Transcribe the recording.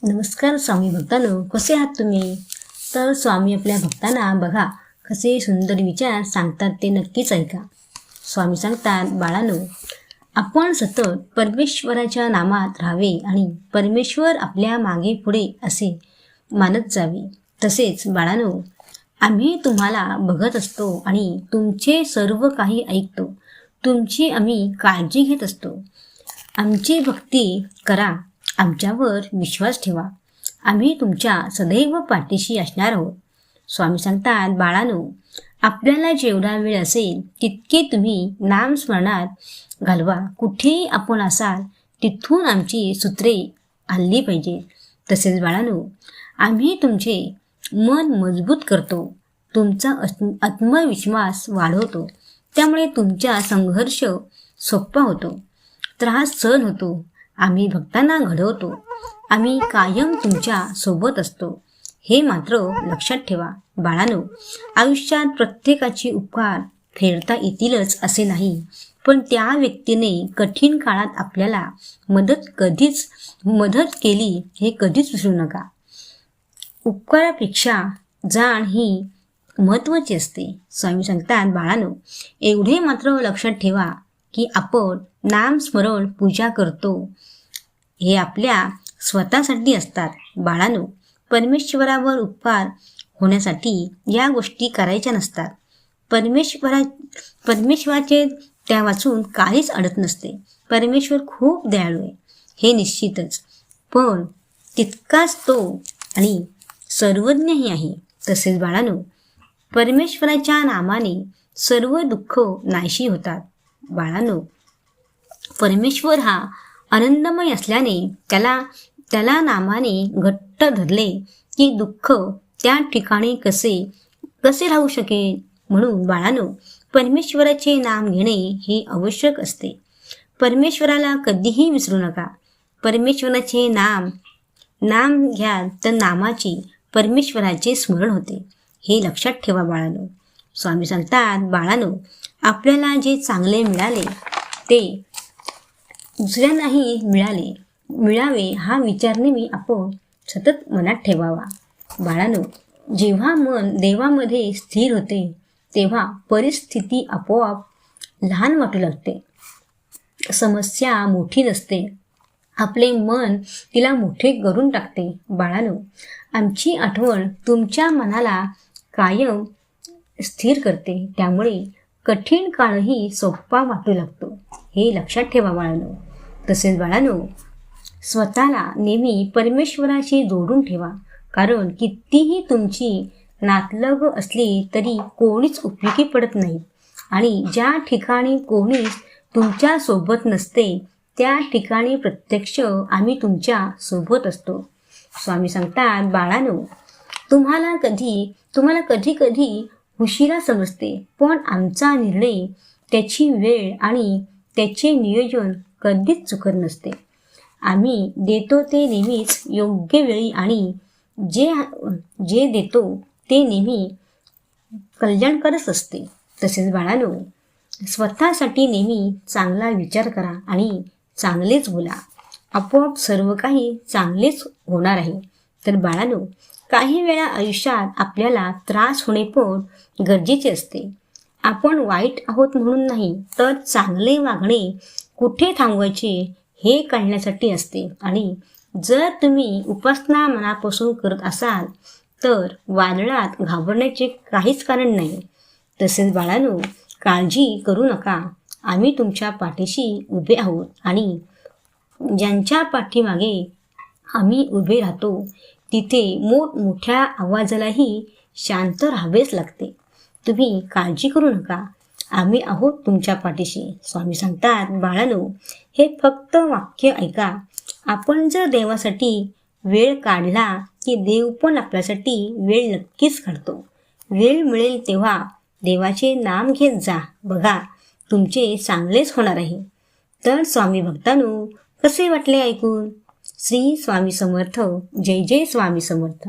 नमस्कार स्वामी भक्तांनो, कसे आहात तुम्ही? तर स्वामी आपल्या भक्तांना बघा कसे सुंदर विचार सांगतात ते नक्कीच ऐका. स्वामी सांगतात, बाळांनो, आपण सतत परमेश्वराच्या नामात राहावे आणि परमेश्वर आपल्या मागे पुढे असे मानत जावे. तसेच बाळांनो, आम्ही तुम्हाला बघत असतो आणि तुमचे सर्व काही ऐकतो. तुमची आम्ही काळजी घेत असतो. आमची भक्ती करा, आमच्यावर विश्वास ठेवा. आम्ही तुमच्या सदैव पाठीशी असणार आहोत. स्वामी सांगतात, बाळांनो, आपल्याला जेवढा वेळ असेल तितके तुम्ही नामस्मरणात घालवा. कुठेही आपण असाल तिथून आमची सूत्रे आणली पाहिजे. तसेच बाळांनो, आम्ही तुमचे मन मजबूत करतो, तुमचा आत्मविश्वास वाढवतो. त्यामुळे तुमचा संघर्ष सोपा होतो, त्रास सहन होतो. आम्ही भक्तांना घडवतो. आम्ही कायम तुमच्या सोबत असतो. हे मात्र लक्षात ठेवा बाळांनो, आयुष्यात प्रत्येकाची उपकार फेडता येतीलच असे नाही, पण त्या व्यक्तीने कठीण काळात आपल्याला मदत केली हे कधीच विसरू नका. उपकारापेक्षा जाण ही महत्त्वाची असते. स्वामी सांगतात, बाळांनो, एवढे मात्र लक्षात ठेवा की आपण नामस्मरण पूजा करतो हे आपल्या स्वतःसाठी असतात. बाळांनो, परमेश्वरावर उपकार होण्यासाठी या गोष्टी करायच्या नसतात. परमेश्वराचे त्या वाचून काहीच अडत नसते. परमेश्वर खूप दयाळू आहे हे निश्चितच, पण तितकाच तो आणि सर्वज्ञही आहे. तसेच बाळांनो, परमेश्वराच्या नामाने सर्व दुःख नाहीशी होतात. बाळांनो, परमेश्वर हा आनंदमय असल्याने त्याला नामाने घट्ट धरले की दुःख त्या ठिकाणी कसे राहू शकेल. म्हणून बाळांनो, परमेश्वराचे नाम घेणे हे आवश्यक असते. परमेश्वराला कधीही विसरू नका. परमेश्वराचे नाम घ्या तर नामाची परमेश्वराचे स्मरण होते. हे लक्षात ठेवा बाळांनो. स्वामी सांगतात, बाळांनो, आपल्याला जे चांगले मिळाले ते दुसऱ्यांनाही मिळावे हा विचार नेहमी आपण सतत मनात ठेवावा. बाळांनो, जेव्हा मन देवामध्ये स्थिर होते तेव्हा परिस्थिती आपोआप लहान वाटू लागते. समस्या मोठी नसते, आपले मन तिला मोठे करून टाकते. बाळांनो, आमची आठवण तुमच्या मनाला कायम स्थिर करते. त्यामुळे कठीण काळही सोपा वाटू लागतो. हे लक्षात ठेवा बाळांनो. तसेच बाळांनो, स्वतःला नेहमी परमेश्वराशी जोडून ठेवा. कारण कितीही तुमची नातलग असली तरी कोणीच उपयोगी पडत नाही. आणि ज्या ठिकाणी कोणीच तुमच्या सोबत नसते त्या ठिकाणी प्रत्यक्ष आम्ही तुमच्या सोबत असतो. स्वामी सांगतात, बाळांनो, तुम्हाला कधी उशिरा समजते, पण आमचा निर्णय, त्याची वेळ आणि त्याचे नियोजन कधीच चुकत नसते. आम्ही देतो ते नेहमीच योग्य वेळी आणि जे देतो ते नेहमी कल्याणकारच असते. तसेच बाळांनो, स्वतःसाठी नेहमी चांगला विचार करा आणि चांगलेच बोला. आपोआप सर्व काही चांगलेच होणार आहे. तर बाळांनो, काही वेळा आयुष्यात आपल्याला त्रास होणे पण गरजेचे असते. आपण वाईट आहोत म्हणून नाही, तर चांगले वागणे कुठे थांबवायचे हे कळण्यासाठी असते. आणि जर तुम्ही उपासना मनापासून करत असाल तर वादळात घाबरण्याचे काहीच कारण नाही. तसेच बाळांनो, काळजी करू नका. आम्ही तुमच्या पाठीशी उभे आहोत आणि ज्यांच्या पाठीमागे आम्ही उभे राहतो तिथे मोठमोठ्या आवाजालाही शांत राहावेच लागते. तुम्ही काळजी करू नका, आम्ही आहोत तुमच्या पाठीशी. स्वामी सांगतात, बाळांनो, हे फक्त वाक्य ऐका. आपण जर देवासाठी वेळ काढला की देव पण आपल्यासाठी वेळ नक्कीच काढतो. वेळ मिळेल तेव्हा देवाचे नाम घेत जा. बघा, तुमचे चांगलेच होणार आहे. तर स्वामी भक्तांनो, कसे वाटले ऐकून? श्री स्वामी समर्थ. जय जय स्वामी समर्थ.